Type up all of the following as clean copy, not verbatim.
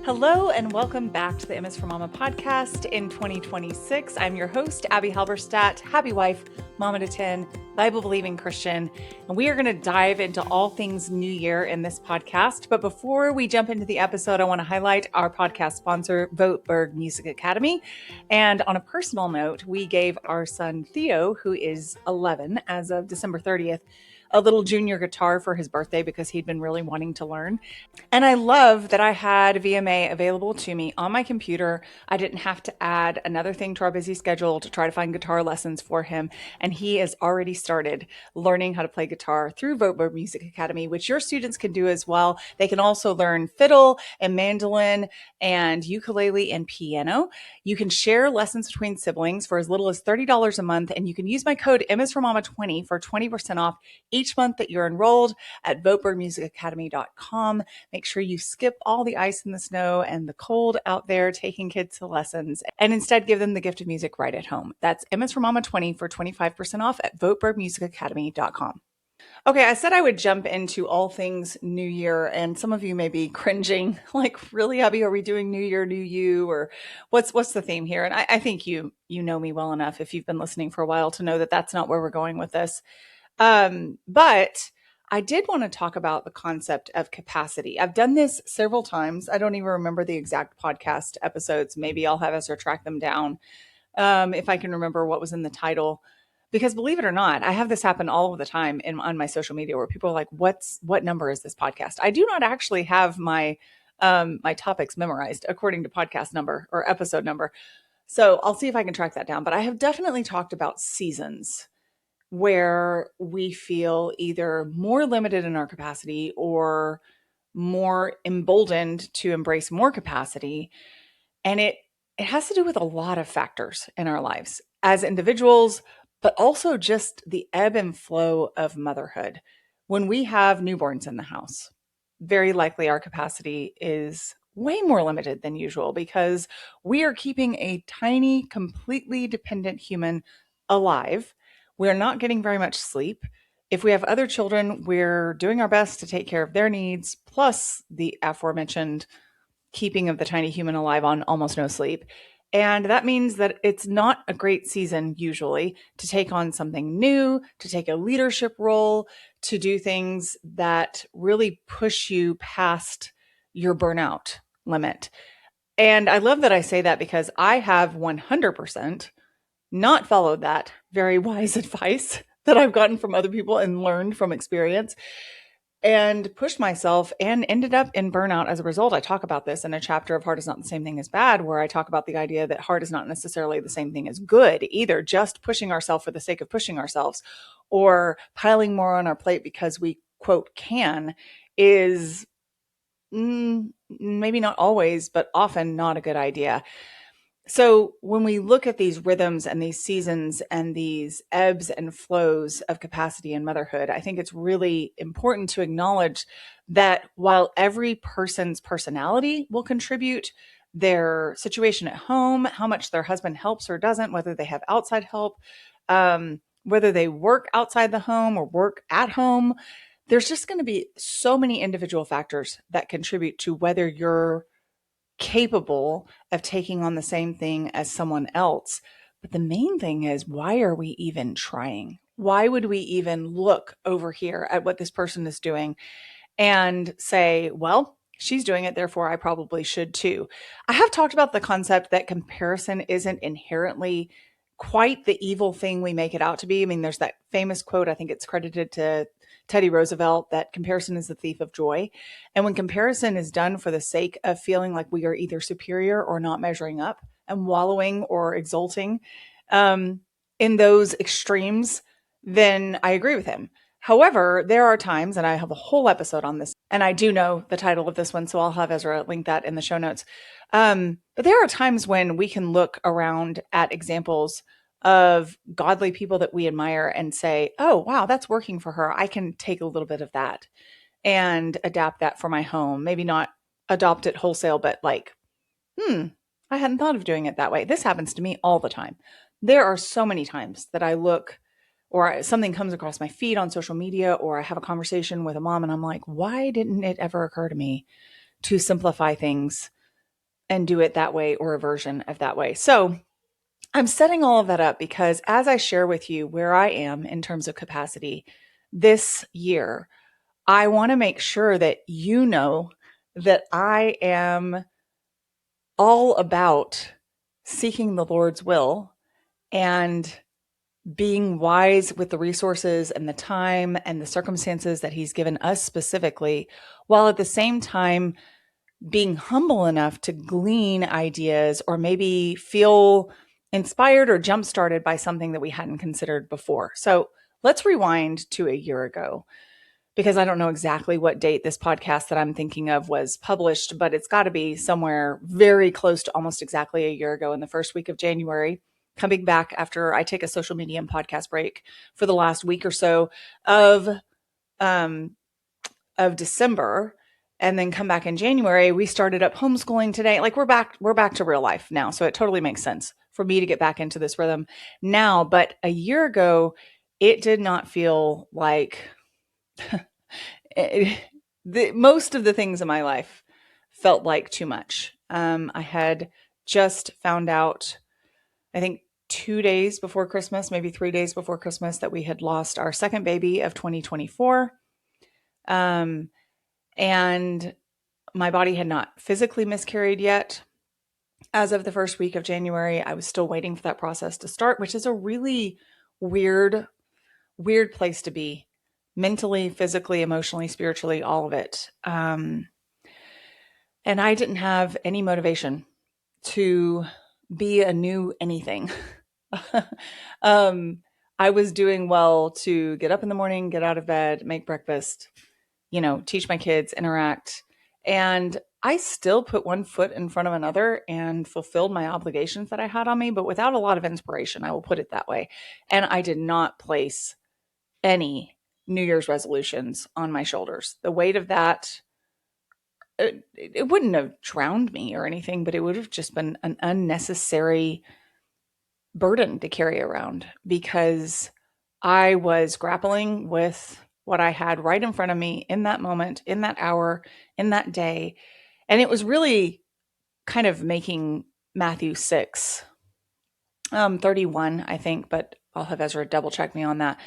Hello and welcome back to the MS for Mama podcast in 2026. I'm your host, Abby Halberstadt, happy wife, mama to 10, Bible-believing Christian, and we are going to dive into all things New Year in this podcast. But before we jump into the episode, I want to highlight our podcast sponsor, Voetberg Music Academy. And on a personal note, we gave our son Theo, who is 11 as of December 30th, a little junior guitar for his birthday because he'd been really wanting to learn. And I love that I had VMA available to me on my computer. I didn't have to add another thing to our busy schedule to try to find guitar lessons for him. And he has already started learning how to play guitar through Voetberg Music Academy, which your students can do as well. They can also learn fiddle and mandolin and ukulele and piano. You can share lessons between siblings for as little as $30 a month. And you can use my code MSForMama20 for 20% off each month that you're enrolled at VoetbergMusicAcademy.com. Make sure you skip all the ice and the snow and the cold out there taking kids to lessons and instead give them the gift of music right at home. That's MSForMama20 for 25% off at VoetbergMusicAcademy.com. Okay, I said I would jump into all things New Year, and some of you may be cringing, like, really, Abby, are we doing New Year, New You, or what's the theme here? And I think you know me well enough if you've been listening for a while to know that that's not where we're going with this. But I did want to talk about the concept of capacity. I've done this several times. I don't even remember the exact podcast episodes. Maybe I'll have Ezra track them down if I can remember what was in the title. Because believe it or not, I have this happen all of the time on my social media where people are like, what number is this podcast? I do not actually have my my topics memorized according to podcast number or episode number. So I'll see if I can track that down. But I have definitely talked about seasons where we feel either more limited in our capacity or more emboldened to embrace more capacity. And it has to do with a lot of factors in our lives as individuals, but also just the ebb and flow of motherhood. When we have newborns in the house, very likely our capacity is way more limited than usual because we are keeping a tiny, completely dependent human alive. We're not getting very much sleep. If we have other children, we're doing our best to take care of their needs, plus the aforementioned keeping of the tiny human alive on almost no sleep. And that means that it's not a great season usually to take on something new, to take a leadership role, to do things that really push you past your burnout limit. And I love that I say that because I have 100% not followed that very wise advice that I've gotten from other people and learned from experience and pushed myself and ended up in burnout as a result. I talk about this in a chapter of Hard is Not the Same Thing as Bad, where I talk about the idea that hard is not necessarily the same thing as good either, just pushing ourselves for the sake of pushing ourselves or piling more on our plate because we, quote, can is maybe not always, but often not a good idea. So when we look at these rhythms and these seasons and these ebbs and flows of capacity in motherhood, I think it's really important to acknowledge that while every person's personality will contribute, their situation at home, how much their husband helps or doesn't, whether they have outside help, whether they work outside the home or work at home, there's just going to be so many individual factors that contribute to whether you're capable of taking on the same thing as someone else. But the main thing is, why are we even trying? Why would we even look over here at what this person is doing and say, well, she's doing it, therefore I probably should too? I have talked about the concept that comparison isn't inherently quite the evil thing we make it out to be. I mean, there's that famous quote, I think it's credited to Teddy Roosevelt, that comparison is the thief of joy. And when comparison is done for the sake of feeling like we are either superior or not measuring up and wallowing or exulting in those extremes, then I agree with him. However, there are times, and I have a whole episode on this, and I do know the title of this one, so I'll have Ezra link that in the show notes. But there are times when we can look around at examples of godly people that we admire and say, oh, wow, that's working for her. I can take a little bit of that and adapt that for my home. Maybe not adopt it wholesale, but like, I hadn't thought of doing it that way. This happens to me all the time. There are so many times that I look or something comes across my feed on social media, or I have a conversation with a mom and I'm like, why didn't it ever occur to me to simplify things and do it that way or a version of that way. So I'm setting all of that up because as I share with you where I am in terms of capacity this year, I want to make sure that you know that I am all about seeking the Lord's will and being wise with the resources and the time and the circumstances that He's given us specifically, while at the same time being humble enough to glean ideas or maybe feel inspired or jump started by something that we hadn't considered before. So let's rewind to a year ago, because I don't know exactly what date this podcast that I'm thinking of was published, but it's got to be somewhere very close to almost exactly a year ago in the first week of January, coming back after I take a social media and podcast break for the last week or so of um, December, and then come back in January. We started up homeschooling today. Like we're back to real life now. So it totally makes sense for me to get back into this rhythm now. But a year ago, it did not feel like most of the things in my life felt like too much. I had just found out, I think 2 days before Christmas, maybe 3 days before Christmas, that we had lost our second baby of 2024. And my body had not physically miscarried yet. As of the first week of January, I was still waiting for that process to start, which is a really weird place to be mentally, physically, emotionally, spiritually, all of it. And I didn't have any motivation to be a new anything. I was doing well to get up in the morning, get out of bed, make breakfast, teach my kids, interact. And I still put one foot in front of another and fulfilled my obligations that I had on me, but without a lot of inspiration, I will put it that way. And I did not place any New Year's resolutions on my shoulders. The weight of that, it wouldn't have drowned me or anything, but it would have just been an unnecessary burden to carry around because I was grappling with what I had right in front of me in that moment, in that hour, in that day. And it was really kind of making Matthew 6, 31, I think, but I'll have Ezra double check me on that.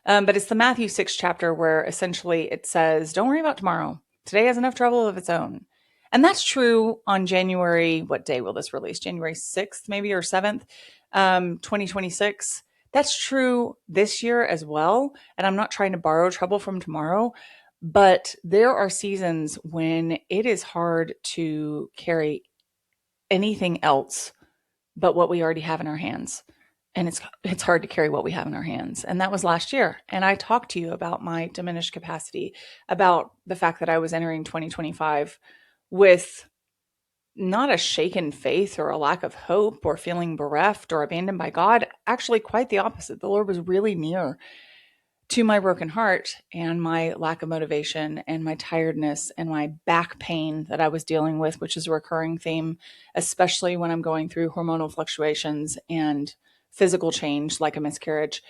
But it's the Matthew 6 chapter where essentially it says, don't worry about tomorrow. Today has enough trouble of its own. And that's true on January, what day will this release? January 6th, maybe, or 7th, 2026. That's true this year as well. And I'm not trying to borrow trouble from tomorrow, but there are seasons when it is hard to carry anything else but what we already have in our hands. And it's hard to carry what we have in our hands. And that was last year. And I talked to you about my diminished capacity, about the fact that I was entering 2025 with not a shaken faith or a lack of hope or feeling bereft or abandoned by God. Actually, quite the opposite. The Lord was really near to my broken heart and my lack of motivation and my tiredness and my back pain that I was dealing with, which is a recurring theme, especially when I'm going through hormonal fluctuations and physical change like a miscarriage.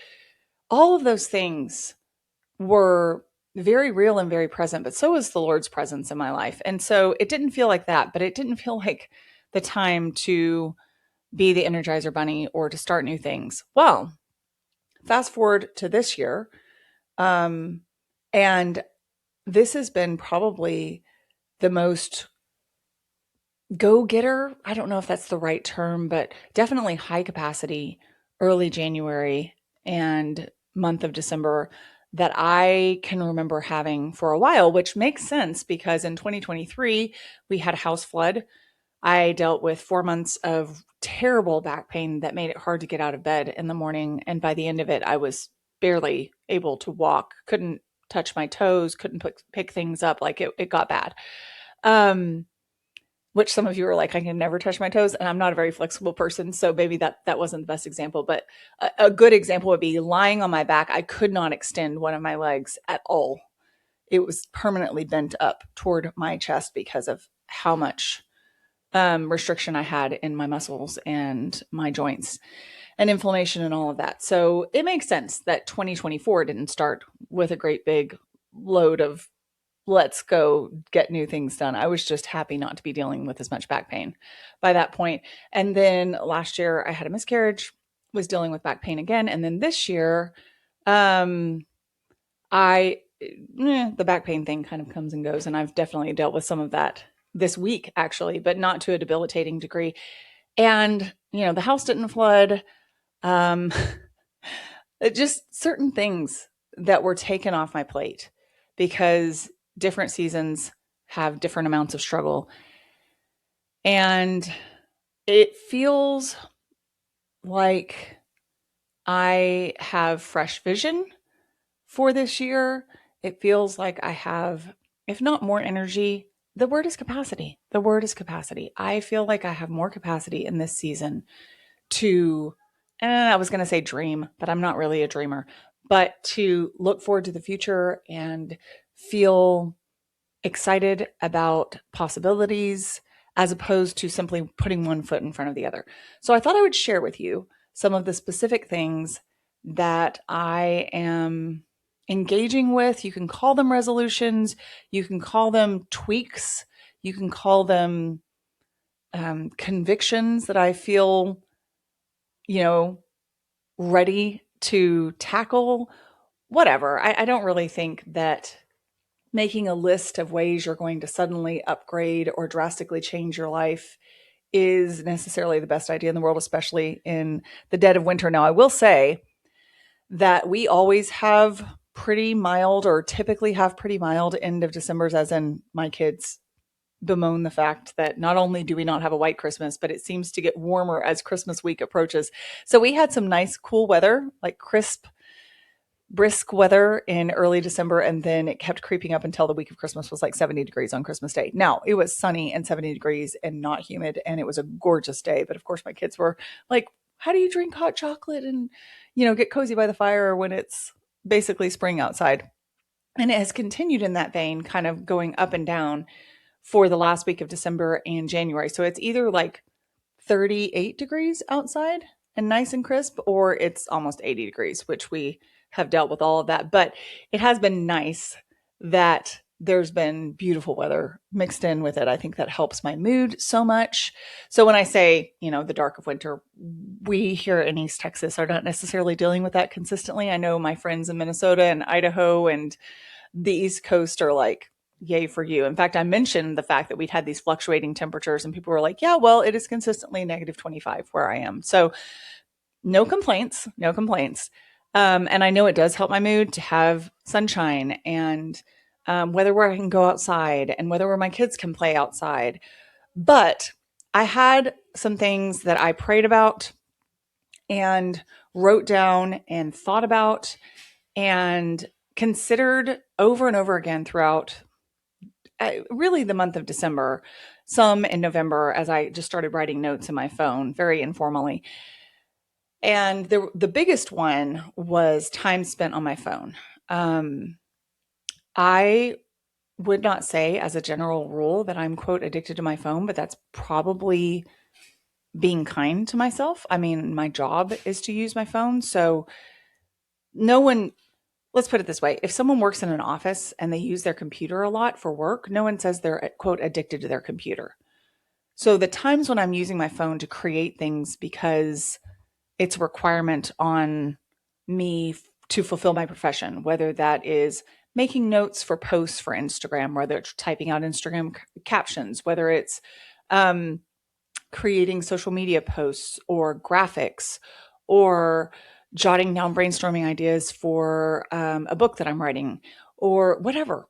All of those things were very real and very present, but so was the Lord's presence in my life. And so it didn't feel like that, but it didn't feel like the time to be the Energizer Bunny or to start new things. Well, fast forward to this year. And this has been probably the most go-getter. I don't know if that's the right term, but definitely high capacity early January and month of December that I can remember having for a while, which makes sense because in 2023, we had a house flood. I dealt with 4 months of terrible back pain that made it hard to get out of bed in the morning. And by the end of it, I was barely able to walk, couldn't touch my toes, couldn't pick things up. Like it got bad. Which some of you are like, I can never touch my toes. And I'm not a very flexible person. So maybe that wasn't the best example, but a good example would be lying on my back. I could not extend one of my legs at all. It was permanently bent up toward my chest because of how much restriction I had in my muscles and my joints and inflammation and all of that. So it makes sense that 2024 didn't start with a great big load of let's go get new things done. I was just happy not to be dealing with as much back pain by that point. And then last year I had a miscarriage, was dealing with back pain again. And then this year, um, the back pain thing kind of comes and goes. And I've definitely dealt with some of that this week, actually, but not to a debilitating degree. And, the house didn't flood. Um, just certain things that were taken off my plate because different seasons have different amounts of struggle. And it feels like I have fresh vision for this year. It feels like I have, if not more energy, the word is capacity. The word is capacity. I feel like I have more capacity in this season to, and I was going to say dream, but I'm not really a dreamer, but to look forward to the future and feel excited about possibilities as opposed to simply putting one foot in front of the other. So I thought I would share with you some of the specific things that I am engaging with. You can call them resolutions, you can call them tweaks, you can call them convictions that I feel, ready to tackle, whatever. I don't really think that making a list of ways you're going to suddenly upgrade or drastically change your life is necessarily the best idea in the world, especially in the dead of winter. Now, I will say that we always have pretty mild, or typically have pretty mild end of Decembers, as in my kids bemoan the fact that not only do we not have a white Christmas, but it seems to get warmer as Christmas week approaches. So we had some nice cool weather, like crisp, brisk weather in early December, and then it kept creeping up until the week of Christmas was like 70 degrees on Christmas Day. Now, it was sunny and 70 degrees and not humid, and it was a gorgeous day. But of course, my kids were like, how do you drink hot chocolate and, get cozy by the fire when it's basically spring outside? And it has continued in that vein, kind of going up and down for the last week of December and January. So it's either like 38 degrees outside and nice and crisp, or it's almost 80 degrees, which we have dealt with all of that. But it has been nice that there's been beautiful weather mixed in with it. I think that helps my mood so much. So when I say, the dark of winter, we here in East Texas are not necessarily dealing with that consistently. I know my friends in Minnesota and Idaho and the East Coast are like, yay for you. In fact, I mentioned the fact that we'd had these fluctuating temperatures and people were like, yeah, well, it is consistently negative 25 where I am. So no complaints, no complaints. And I know it does help my mood to have sunshine and weather where I can go outside and weather where my kids can play outside. But I had some things that I prayed about and wrote down and thought about and considered over and over again throughout really the month of December, some in November, as I just started writing notes in my phone very informally. And the biggest one was time spent on my phone. I would not say as a general rule that I'm, quote, addicted to my phone, but that's probably being kind to myself. I mean, my job is to use my phone. So no one, let's put it this way. If someone works in an office and they use their computer a lot for work, no one says they're, quote, addicted to their computer. So the times when I'm using my phone to create things because it's a requirement on me to fulfill my profession, whether that is making notes for posts for Instagram, whether it's typing out Instagram captions, whether it's creating social media posts or graphics, or jotting down brainstorming ideas for a book that I'm writing, or whatever,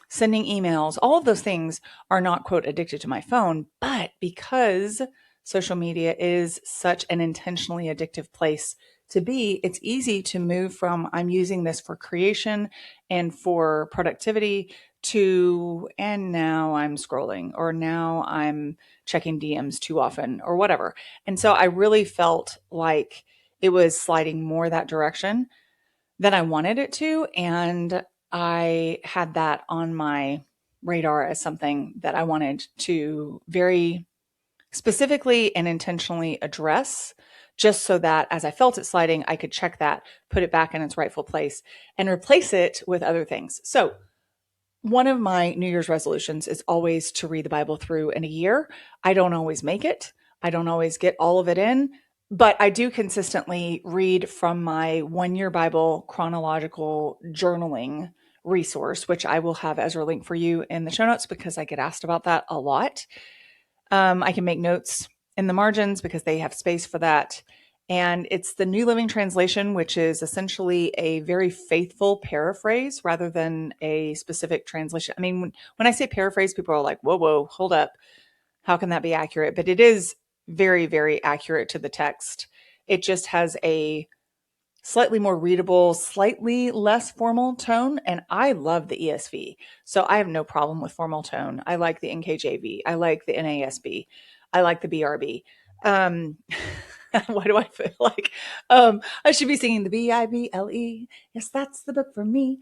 sending emails. All of those things are not, quote, addicted to my phone, but because social media is such an intentionally addictive place to be, it's easy to move from I'm using this for creation and for productivity to, and now I'm scrolling, or now I'm checking DMs too often, or whatever. And so I really felt like it was sliding more that direction than I wanted it to. And I had that on my radar as something that I wanted to very specifically and intentionally address, just so that as I felt it sliding, I could check that, put it back in its rightful place, and replace it with other things. So one of my New Year's resolutions is always to read the Bible through in a year. I don't always make it. I don't always get all of it in, but I do consistently read from my 1 Year Bible chronological journaling resource, which I will have as a link for you in the show notes because I get asked about that a lot. I can make notes in the margins because they have space for that. And it's the New Living Translation, which is essentially a very faithful paraphrase rather than a specific translation. I mean, when I say paraphrase, people are like, whoa, hold up. How can that be accurate? But it is very, very accurate to the text. It just has a slightly more readable, slightly less formal tone. And I love the ESV. So I have no problem with formal tone. I like the NKJV. I like the NASB. I like the BRB. Why do I feel like I should be singing the Bible? Yes, that's the book for me.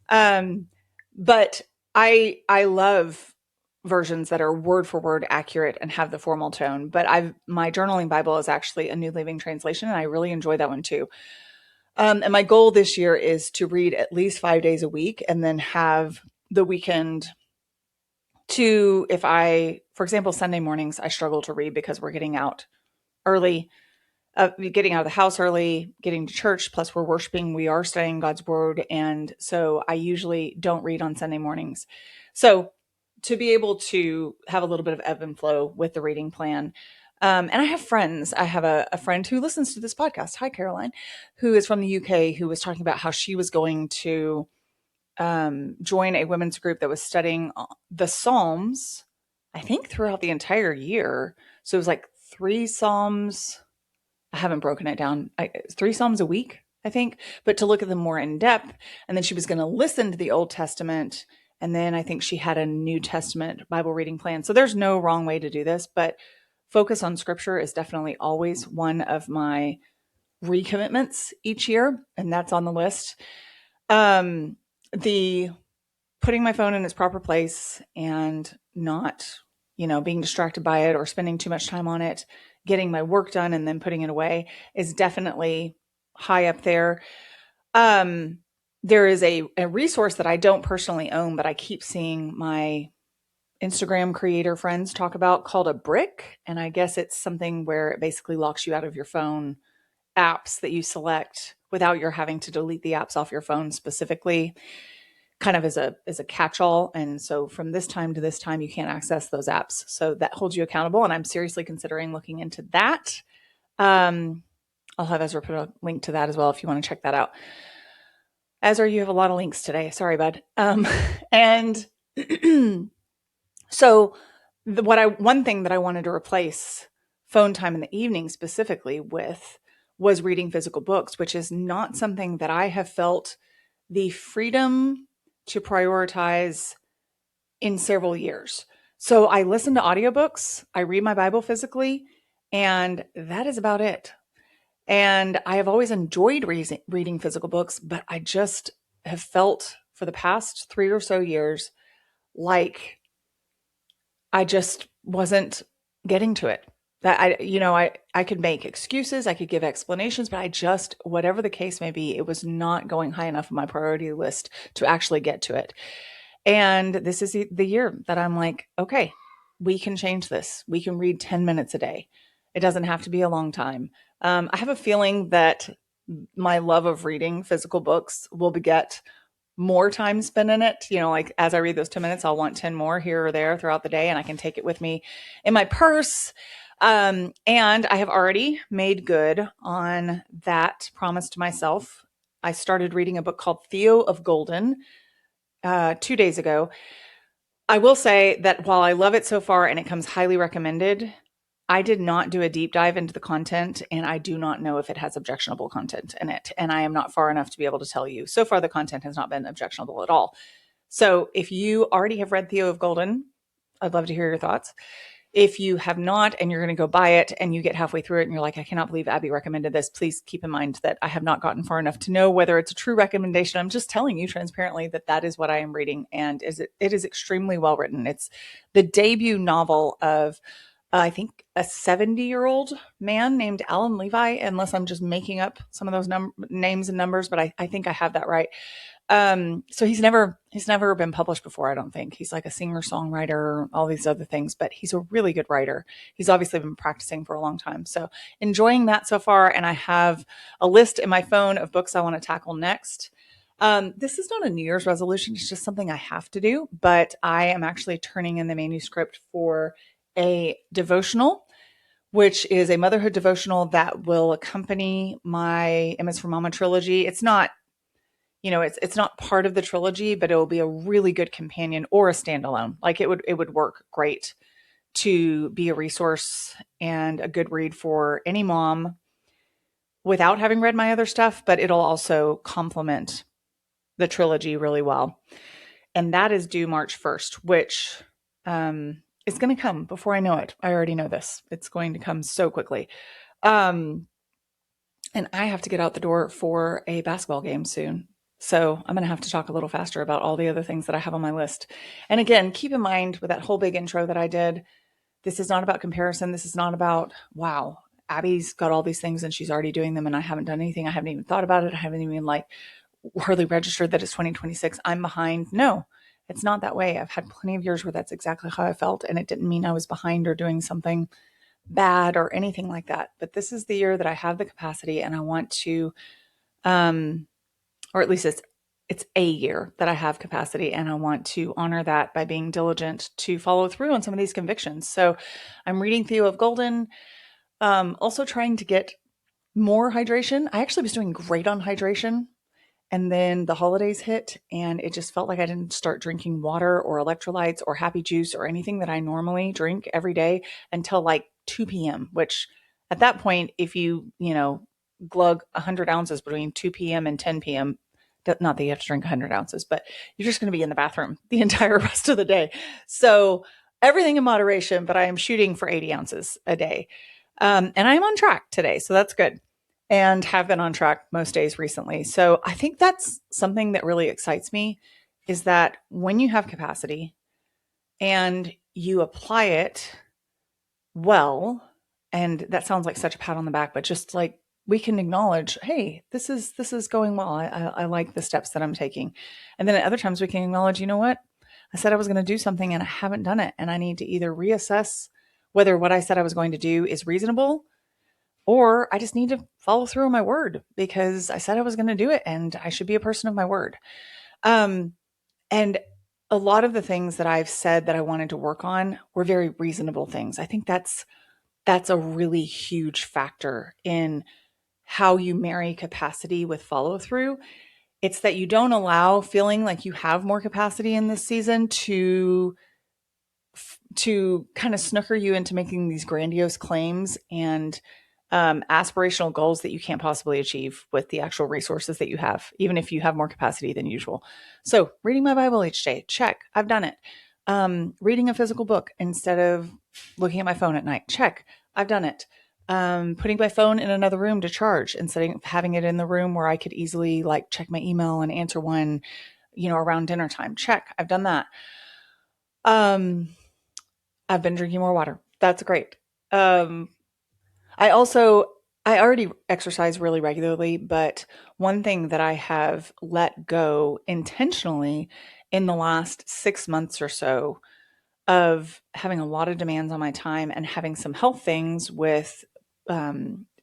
But I love versions that are word for word accurate and have the formal tone. But my journaling Bible is actually a New Living Translation, and I really enjoy that one too. And my goal this year is to read at least 5 days a week and then have the weekend to, for example, Sunday mornings, I struggle to read because we're getting out early, getting out of the house early, getting to church, plus we're worshiping, we are studying God's word. And so I usually don't read on Sunday mornings. So to be able to have a little bit of ebb and flow with the reading plan. And I have friends. I have a friend who listens to this podcast. Hi, Caroline, who is from the UK, who was talking about how she was going to join a women's group that was studying the Psalms, I think throughout the entire year. So it was like 3 Psalms. I haven't broken it down. 3 Psalms a week, I think, but to look at them more in depth. And then she was going to listen to the Old Testament. And then I think she had a New Testament Bible reading plan. So there's no wrong way to do this, but focus on scripture is definitely always one of my recommitments each year. And that's on the list. The putting my phone in its proper place and not, being distracted by it or spending too much time on it, getting my work done and then putting it away is definitely high up there. There is a resource that I don't personally own, but I keep seeing my Instagram creator friends talk about called a brick. And I guess it's something where it basically locks you out of your phone apps that you select without your having to delete the apps off your phone specifically, kind of as a catch-all. And so from this time to this time, you can't access those apps. So that holds you accountable. And I'm seriously considering looking into that. I'll have Ezra put a link to that as well if you want to check that out. Ezra, you have a lot of links today. Sorry, bud. And so one thing that I wanted to replace phone time in the evening specifically with was reading physical books, which is not something that I have felt the freedom to prioritize in several years. So I listen to audiobooks, I read my Bible physically, and that is about it. And I have always enjoyed reading physical books, but I just have felt for the past 3 or so years like I just wasn't getting to it. That I could make excuses, I could give explanations, but I just, whatever the case may be, it was not going high enough on my priority list to actually get to it. And this is the year that I'm like, okay, we can change this. We can read 10 minutes a day. It doesn't have to be a long time. I have a feeling that my love of reading physical books will beget more time spent in it. Like as I read those 10 minutes, I'll want 10 more here or there throughout the day, and I can take it with me in my purse. And I have already made good on that promise to myself. I started reading a book called Theo of Golden 2 days ago. I will say that while I love it so far and it comes highly recommended, I did not do a deep dive into the content, and I do not know if it has objectionable content in it. And I am not far enough to be able to tell you. So far, the content has not been objectionable at all. So if you already have read Theo of Golden, I'd love to hear your thoughts. If you have not and you're going to go buy it and you get halfway through it and you're like, I cannot believe Abby recommended this, please keep in mind that I have not gotten far enough to know whether it's a true recommendation. I'm just telling you transparently that is what I am reading, and it is extremely well written. It's the debut novel of I think a 70-year-old man named Alan Levi, unless I'm just making up some of those names and numbers, but I think I have that right. So he's never been published before, I don't think. He's like a singer-songwriter, all these other things, but he's a really good writer. He's obviously been practicing for a long time. So enjoying that so far. And I have a list in my phone of books I want to tackle next. This is not a New Year's resolution. It's just something I have to do, but I am actually turning in the manuscript for a devotional, which is a motherhood devotional that will accompany my MS for Mama trilogy. It's not, it's not part of the trilogy, but it will be a really good companion or a standalone. Like it would work great to be a resource and a good read for any mom without having read my other stuff, but it'll also complement the trilogy really well. And that is due March 1st, which is going to come before I know it. I already know this. It's going to come so quickly. And I have to get out the door for a basketball game soon. So I'm going to have to talk a little faster about all the other things that I have on my list. And again, keep in mind with that whole big intro that I did, this is not about comparison. This is not about, wow, Abby's got all these things and she's already doing them and I haven't done anything. I haven't even thought about it. I haven't even hardly registered that it's 2026. I'm behind. No, it's not that way. I've had plenty of years where that's exactly how I felt. And it didn't mean I was behind or doing something bad or anything like that. But this is the year that I have the capacity and I want to, or at least it's a year that I have capacity and I want to honor that by being diligent to follow through on some of these convictions. So I'm reading Theo of Golden, also trying to get more hydration. I actually was doing great on hydration. And then the holidays hit and it just felt like I didn't start drinking water or electrolytes or happy juice or anything that I normally drink every day until like 2 p.m., which at that point, if you glug 100 ounces between 2 p.m. and 10 p.m., not that you have to drink 100 ounces, but you're just going to be in the bathroom the entire rest of the day. So everything in moderation, but I am shooting for 80 ounces a day. And I'm on track today. So that's good. And have been on track most days recently. So I think that's something that really excites me is that when you have capacity and you apply it well, and that sounds like such a pat on the back, but just like we can acknowledge, hey, this is going well. I like the steps that I'm taking. And then at other times we can acknowledge, you know what? I said I was going to do something and I haven't done it. And I need to either reassess whether what I said I was going to do is reasonable, or I just need to follow through on my word because I said I was going to do it and I should be a person of my word. And a lot of the things that I've said that I wanted to work on were very reasonable things. I think that's a really huge factor in how you marry capacity with follow through. It's that you don't allow feeling like you have more capacity in this season to kind of snooker you into making these grandiose claims and aspirational goals that you can't possibly achieve with the actual resources that you have, even if you have more capacity than usual. So reading my Bible each day, check, I've done it. Reading a physical book instead of looking at my phone at night, check, I've done it. Putting my phone in another room to charge instead of having it in the room where I could easily like check my email and answer one, around dinner time, check, I've done that. I've been drinking more water. That's great. I already exercise really regularly, but one thing that I have let go intentionally in the last 6 months or so of having a lot of demands on my time and having some health things with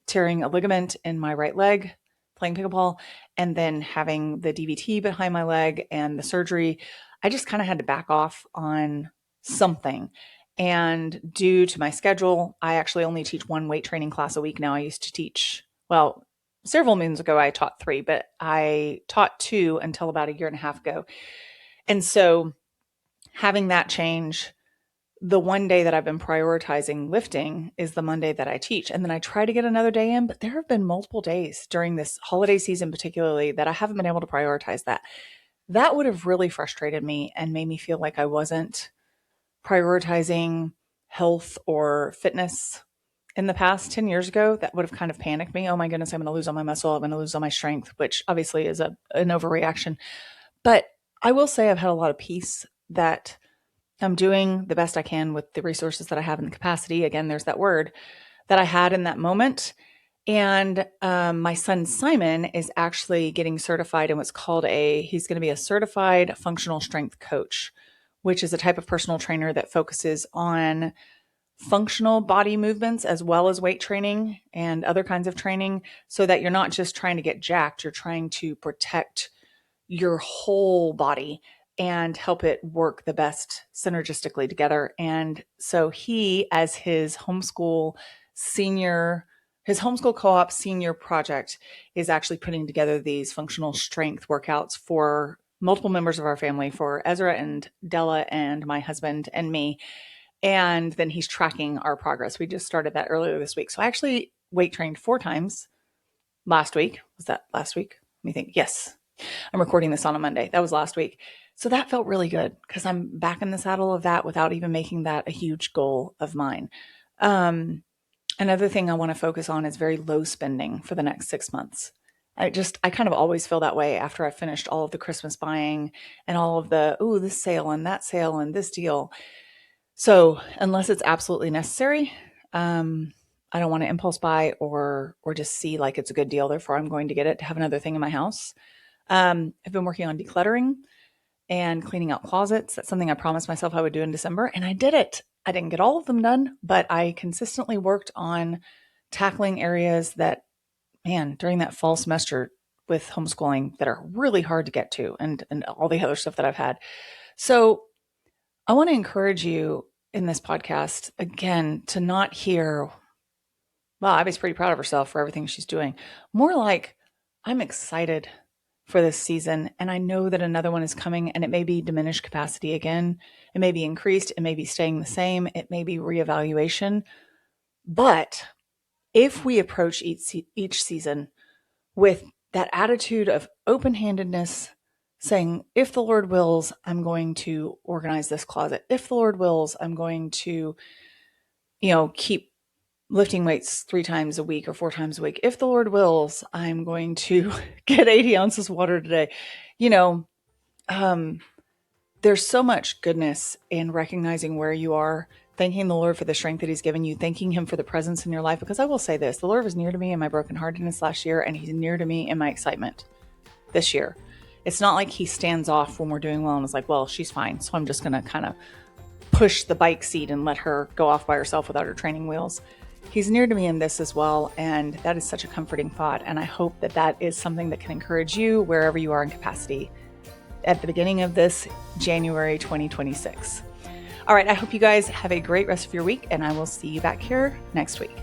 tearing a ligament in my right leg, playing pickleball, and then having the DVT behind my leg and the surgery, I just kind of had to back off on something. And due to my schedule, I actually only teach one weight training class a week now. I used to teach, well, several moons ago, I taught 3, but I taught 2 until about a year and a half ago. And so having that change, the one day that I've been prioritizing lifting is the Monday that I teach. And then I try to get another day in, but there have been multiple days during this holiday season, particularly, that I haven't been able to prioritize that. That would have really frustrated me and made me feel like I wasn't prioritizing health or fitness in the past 10 years ago. That would have kind of panicked me. Oh my goodness, I'm going to lose all my muscle. I'm going to lose all my strength, which obviously is an overreaction. But I will say I've had a lot of peace that I'm doing the best I can with the resources that I have in the capacity. Again, there's that word that I had in that moment. And my son Simon is actually getting certified in what's called he's going to be a certified functional strength coach, which is a type of personal trainer that focuses on functional body movements as well as weight training and other kinds of training, so that you're not just trying to get jacked, you're trying to protect your whole body and help it work the best synergistically together. And so he, as his homeschool co-op senior project, is actually putting together these functional strength workouts for multiple members of our family, for Ezra and Della and my husband and me. And then he's tracking our progress. We just started that earlier this week. So I actually weight trained 4 times last week. Was that last week? Let me think. Yes. I'm recording this on a Monday. That was last week. So that felt really good because I'm back in the saddle of that without even making that a huge goal of mine. Another thing I want to focus on is very low spending for the next 6 months. I kind of always feel that way after I've finished all of the Christmas buying and all of the, this sale and that sale and this deal. So unless it's absolutely necessary, I don't want to impulse buy or just see like it's a good deal. Therefore, I'm going to get it to have another thing in my house. I've been working on decluttering and cleaning out closets. That's something I promised myself I would do in December, and I did it. I didn't get all of them done, but I consistently worked on tackling areas that, during that fall semester with homeschooling that are really hard to get to and all the other stuff that I've had. So I want to encourage you in this podcast, again, to not hear, well, Abby's pretty proud of herself for everything she's doing. More like, I'm excited for this season, and I know that another one is coming, and it may be diminished capacity again. It may be increased. It may be staying the same. It may be reevaluation. But if we approach each season with that attitude of open-handedness, saying, if the Lord wills, I'm going to organize this closet. If the Lord wills, I'm going to, keep lifting weights 3 times a week or 4 times a week. If the Lord wills, I'm going to get 80 ounces of water today. There's so much goodness in recognizing where you are, thanking the Lord for the strength that he's given you, thanking him for the presence in your life. Because I will say this, the Lord was near to me in my brokenheartedness last year, and he's near to me in my excitement this year. It's not like he stands off when we're doing well and is like, well, she's fine, so I'm just going to kind of push the bike seat and let her go off by herself without her training wheels. He's near to me in this as well, and that is such a comforting thought. And I hope that that is something that can encourage you wherever you are in capacity at the beginning of this January 2026. All right, I hope you guys have a great rest of your week, and I will see you back here next week.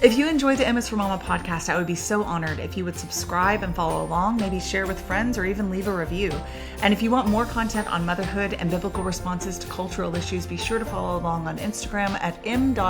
If you enjoyed the MS for Mama podcast, I would be so honored if you would subscribe and follow along, maybe share with friends, or even leave a review. And if you want more content on motherhood and biblical responses to cultural issues, be sure to follow along on Instagram at m.is.for.mama.